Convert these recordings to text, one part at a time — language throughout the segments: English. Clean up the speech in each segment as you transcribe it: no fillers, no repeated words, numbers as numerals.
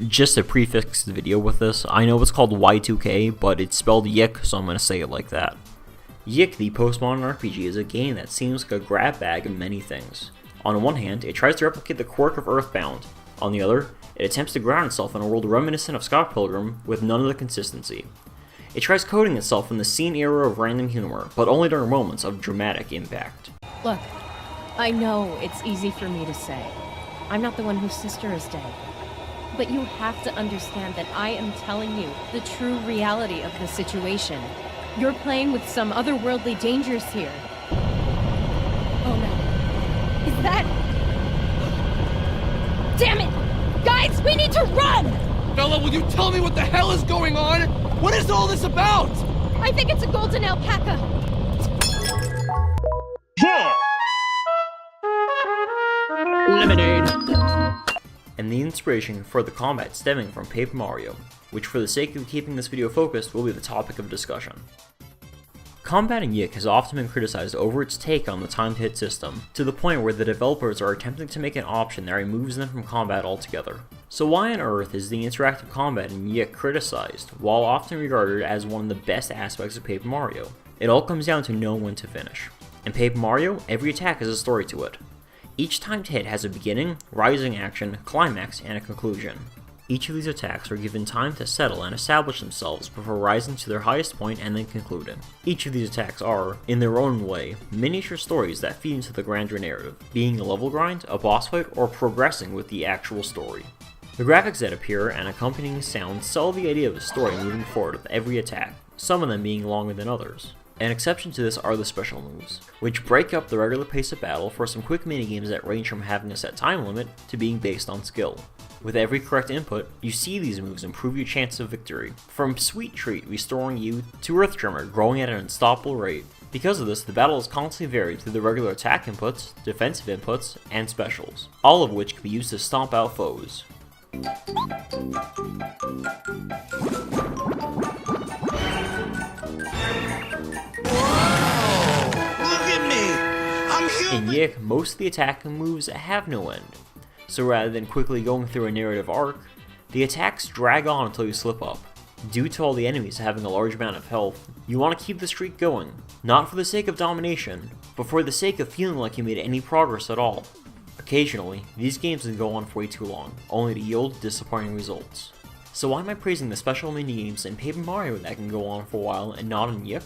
Just to prefix the video with this, I know it's called Y2K, but it's spelled Yiik, so I'm going to say it like that. Yiik, the postmodern RPG, is a game that seems like a grab bag of many things. On one hand, it tries to replicate the quirk of Earthbound. On the other, it attempts to ground itself in a world reminiscent of Scott Pilgrim with none of the consistency. It tries coding itself in the scene era of random humor, but only during moments of dramatic impact. Look, I know it's easy for me to say. I'm not the one whose sister is dead. But you have to understand that I am telling you the true reality of the situation. You're playing with some otherworldly dangers here. Oh no. Is that... Damn it! Guys, we need to run! Bella, will you tell me what the hell is going on? What is all this about? I think it's a golden alpaca. Lemonade. And the inspiration for the combat stemming from Paper Mario, which for the sake of keeping this video focused will be the topic of discussion. Combat in Yiik has often been criticized over its take on the timed hit system, to the point where the developers are attempting to make an option that removes them from combat altogether. So why on earth is the interactive combat in Yiik criticized, while often regarded as one of the best aspects of Paper Mario? It all comes down to knowing when to finish. In Paper Mario, every attack has a story to it. Each timed hit has a beginning, rising action, climax, and a conclusion. Each of these attacks are given time to settle and establish themselves before rising to their highest point and then concluding. Each of these attacks are, in their own way, miniature stories that feed into the grander narrative, being a level grind, a boss fight, or progressing with the actual story. The graphics that appear and accompanying sounds sell the idea of a story moving forward with every attack, some of them being longer than others. An exception to this are the special moves, which break up the regular pace of battle for some quick minigames that range from having a set time limit to being based on skill. With every correct input, you see these moves improve your chance of victory, from Sweet Treat restoring you to Earth Tremor growing at an unstoppable rate. Because of this, the battle is constantly varied through the regular attack inputs, defensive inputs, and specials, all of which can be used to stomp out foes. In Yiik, most of the attacking moves have no end, so rather than quickly going through a narrative arc, the attacks drag on until you slip up. Due to all the enemies having a large amount of health, you want to keep the streak going, not for the sake of domination, but for the sake of feeling like you made any progress at all. Occasionally, these games can go on for way too long, only to yield disappointing results. So why am I praising the special minigames in Paper Mario that can go on for a while and not in Yiik?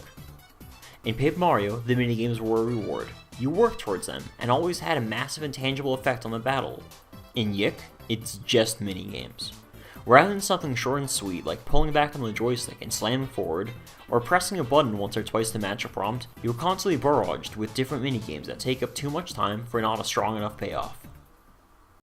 In Paper Mario, the minigames were a reward. You worked towards them, and always had a massive and tangible effect on the battle. In Yiik, it's just minigames. Rather than something short and sweet like pulling back on the joystick and slamming forward, or pressing a button once or twice to match a prompt, you're constantly barraged with different minigames that take up too much time for not a strong enough payoff.